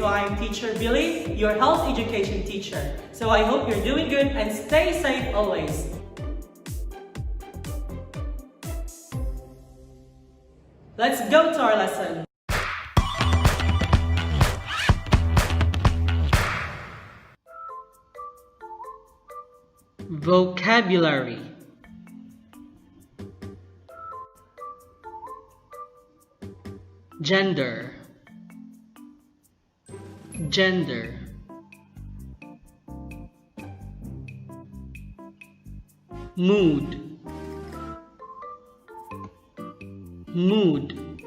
So I'm Teacher Billy, your health education teacher. So I hope you're doing good and stay safe always. Let's go to our lesson. Vocabulary. Gender. Gender. Mood. Mood.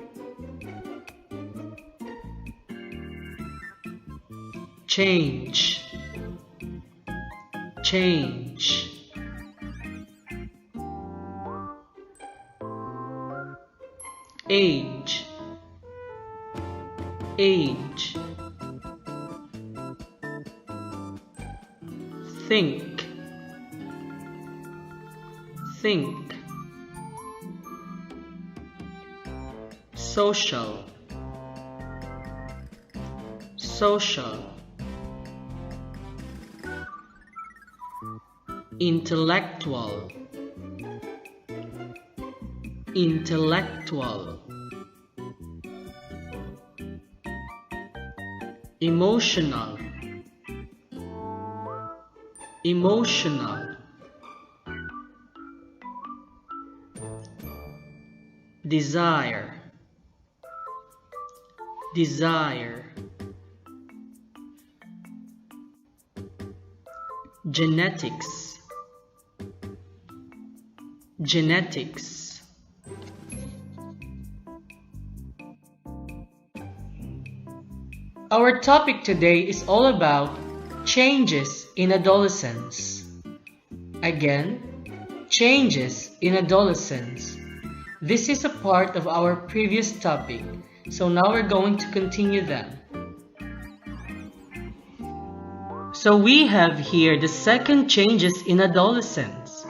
Change. Change. Age. Age. Think. Think. Social. Social. Intellectual. Intellectual. Emotional. Emotional. Desire. Desire. Genetics. Genetics. Our topic today is all about changes in adolescence. Again, changes in adolescence. This is a part of our previous topic, so now we're going to continue them. So we have here the second changes in adolescence,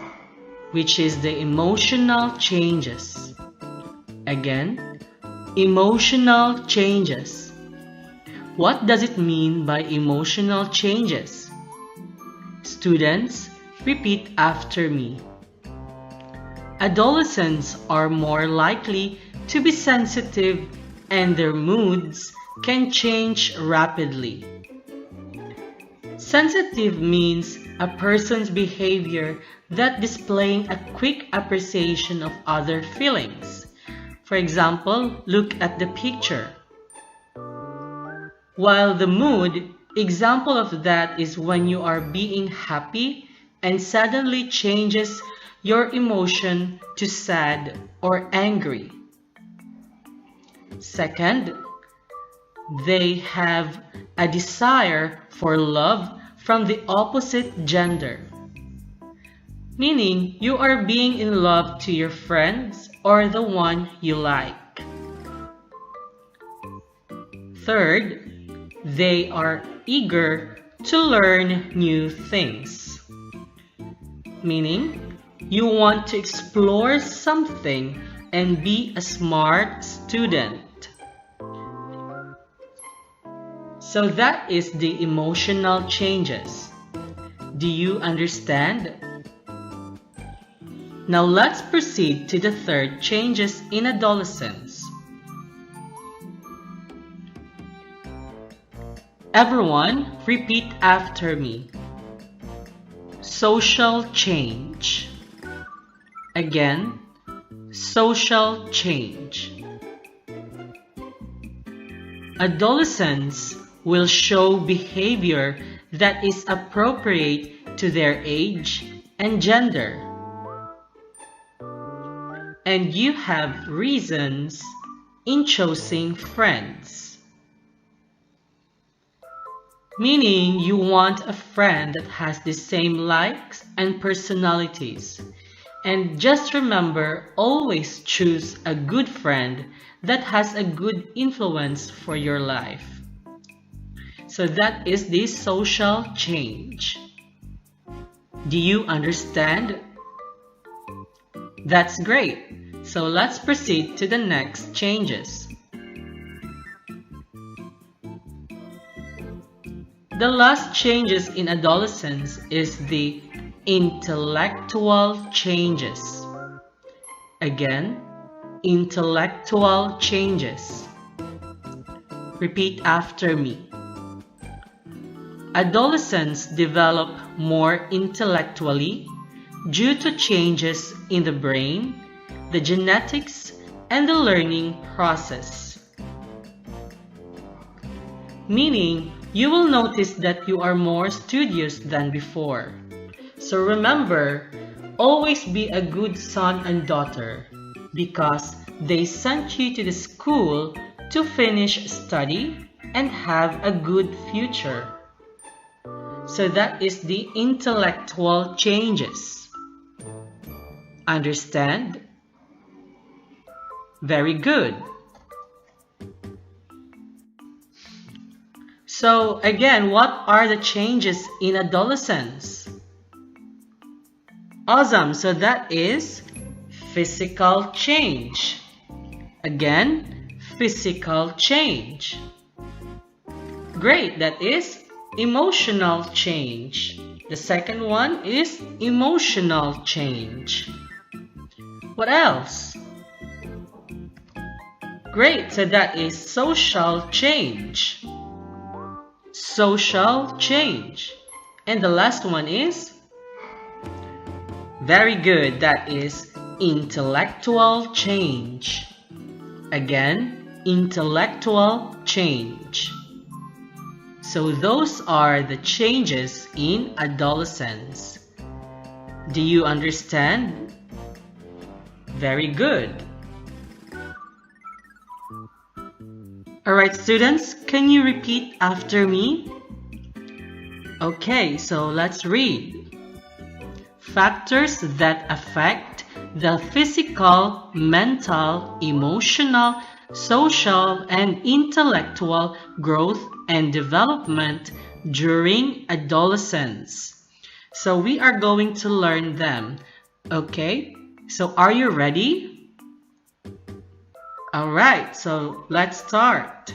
which is the emotional changes. Again, emotional changes. What does it mean by emotional changes? Students, repeat after me. Adolescents are more likely to be sensitive and their moods can change rapidly. Sensitive means a person's behavior that displaying a quick appreciation of other feelings. For example, look at the picture. While the mood, example of that is when you are being happy and suddenly changes your emotion to sad or angry. Second, they have a desire for love from the opposite gender, meaning you are being in love to your friends or the one you like. Third, they are eager to learn new things, meaning you want to explore something and be a smart student. So that is the emotional changes. Do you understand? Now let's proceed to the third changes in adolescence. Everyone, repeat after me. Social change. Again, social change. Adolescents will show behavior that is appropriate to their age and gender. And you have reasons in choosing friends. Meaning you want a friend that has the same likes and personalities. And just remember, always choose a good friend that has a good influence for your life. So that is the social change. Do you understand? That's great. So let's proceed to the next changes. The last changes in adolescence is the intellectual changes. Again, intellectual changes. Repeat after me. Adolescents develop more intellectually due to changes in the brain, the genetics, and the learning process. Meaning, you will notice that you are more studious than before. So remember, always be a good son and daughter because they sent you to the school to finish study and have a good future. So that is the intellectual changes. Understand? Very good. So again, what are the changes in adolescence? Awesome. So that is physical change. Again, physical change. Great. That is emotional change. The second one is emotional change. What else? Great. So that is social change. Social change. And the last one is? Very good. That is intellectual change. Again, intellectual change. So those are the changes in adolescence. Do you understand? Very good. Alright students, can you repeat after me? Okay, so let's read. Factors that affect the physical, mental, emotional, social, and intellectual growth and development during adolescence. So we are going to learn them. Okay, so are you ready? Alright, so let's start.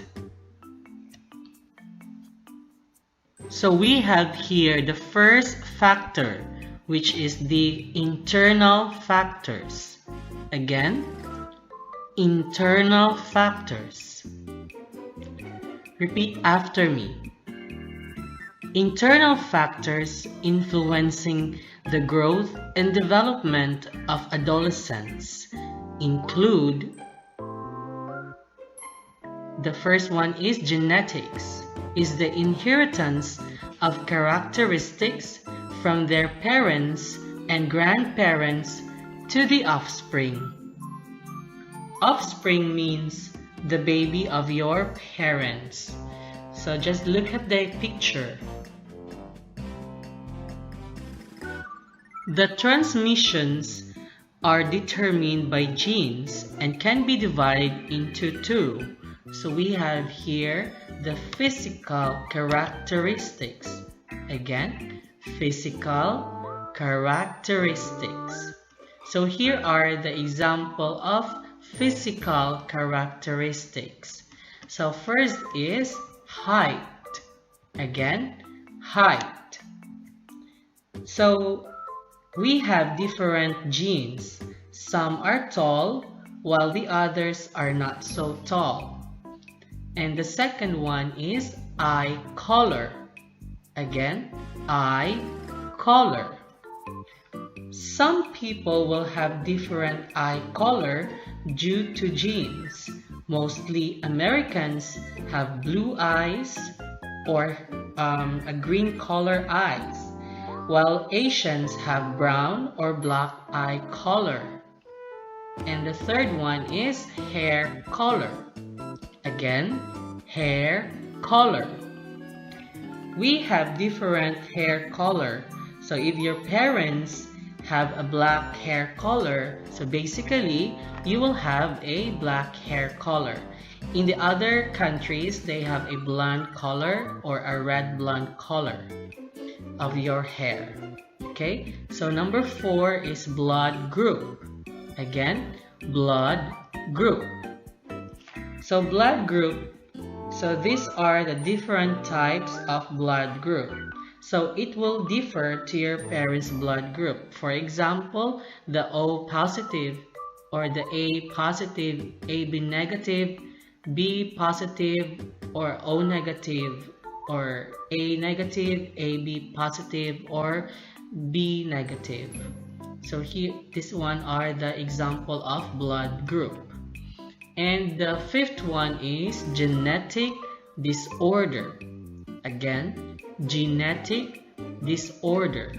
So we have here the first factor, which is the internal factors. Again, internal factors. Repeat after me. Internal factors influencing the growth and development of adolescents include: the first one is genetics, is the inheritance of characteristics from their parents and grandparents to the offspring. Offspring means the baby of your parents. So just look at the picture. The transmissions are determined by genes and can be divided into two. So we have here the physical characteristics. Again, physical characteristics. So here are the example of physical characteristics. So first is height. Again, height. So we have different genes. Some are tall while the others are not so tall. And the second one is eye color. Again, eye color. Some people will have different eye color due to genes. Mostly Americans have blue eyes or a green color eyes, while Asians have brown or black eye color. And the third one is hair color. Again, hair color. We have different hair color. So if your parents have a black hair color, so basically you will have a black hair color. In the other countries, they have a blonde color or a red blonde color of your hair. Okay, so number 4 is blood group. Again, blood group. So blood group, So these are the different types of blood group. So it will differ to your parents' blood group. For example, the O positive or the A positive, AB negative, B positive or O negative, or A negative, AB positive, or B negative. So here, this one are the example of blood group. And the fifth one is genetic disorder. Again, genetic disorder.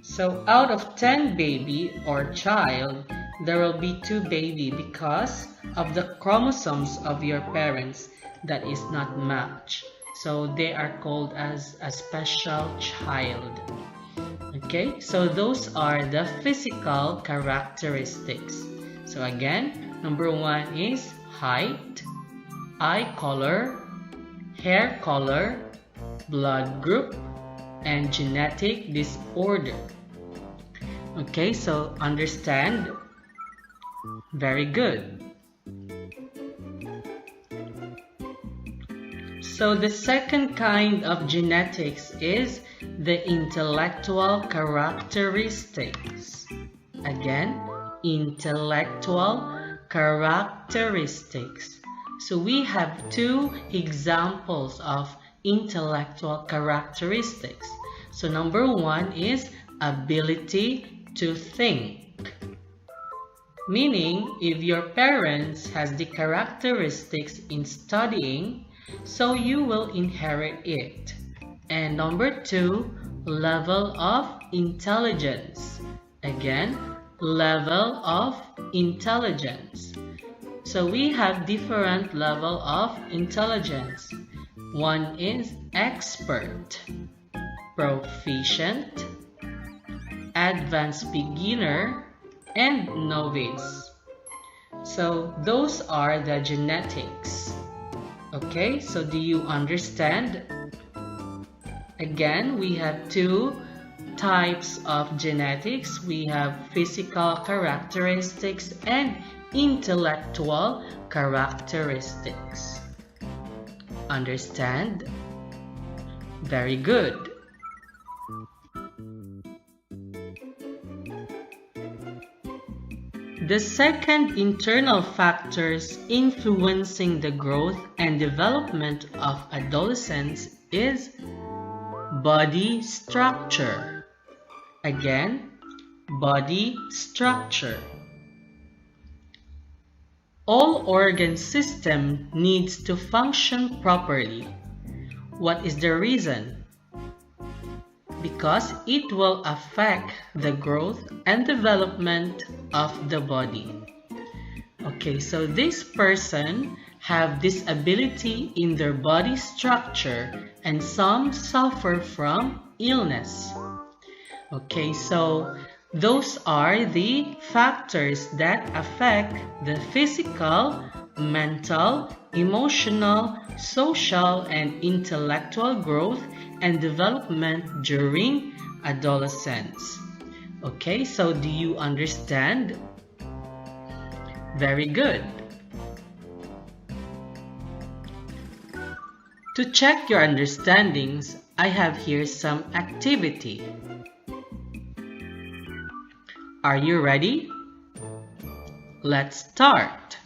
So out of 10 baby or child, there will be 2 baby because of the chromosomes of your parents that is not matched. So they are called as a special child. Okay, so those are the physical characteristics. So again, number 1 is height, eye color, hair color, blood group, and genetic disorder. Okay, so understand? Very good. So the second kind of genetics is the intellectual characteristics. Again, intellectual characteristics. So we have 2 examples of intellectual characteristics. So number 1 is ability to think. Meaning, if your parents has the characteristics in studying, so you will inherit it. And number 2, level of intelligence. Again, level of intelligence. So we have different level of intelligence. One is expert, proficient, advanced beginner, and novice. So those are the genetics. Okay, so do you understand? Again, we have 2 types of genetics. We have physical characteristics and intellectual characteristics. Understand? Very good. The second internal factors influencing the growth and development of adolescents is body structure. Again, body structure. All organ system needs to function properly. What is the reason? Because it will affect the growth and development of the body. Okay, so this person have disability in their body structure and some suffer from illness. Okay, so those are the factors that affect the physical, mental, emotional, social, and intellectual growth and development during adolescence. Okay, so do you understand? Very good. To check your understandings, I have here some activity. Are you ready? Let's start.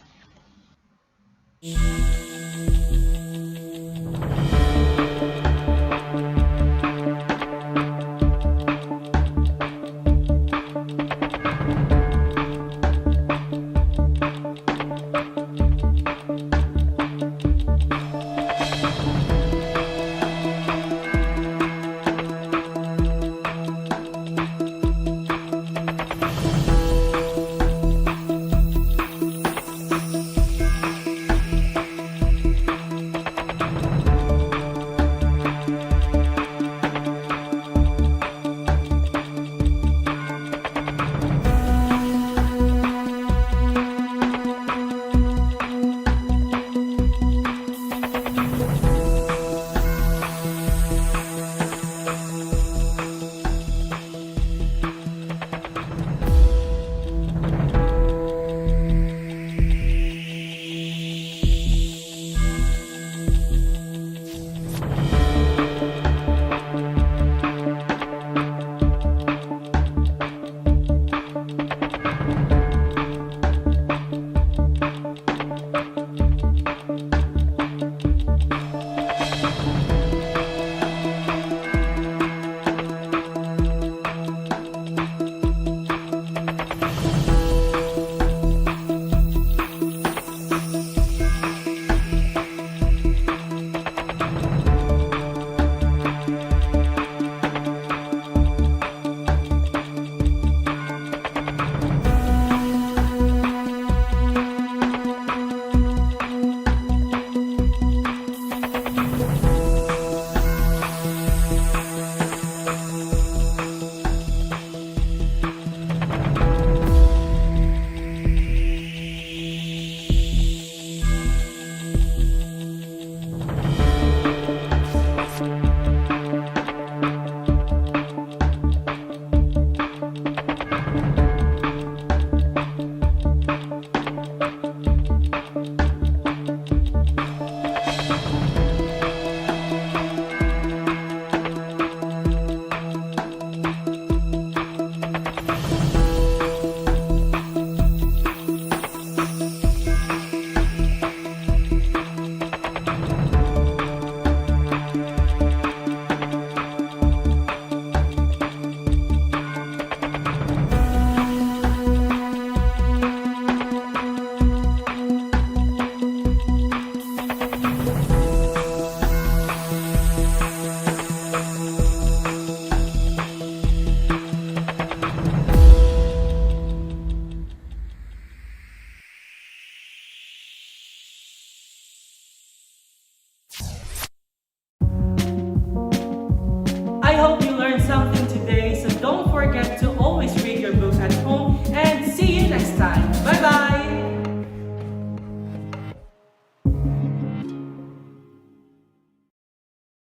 something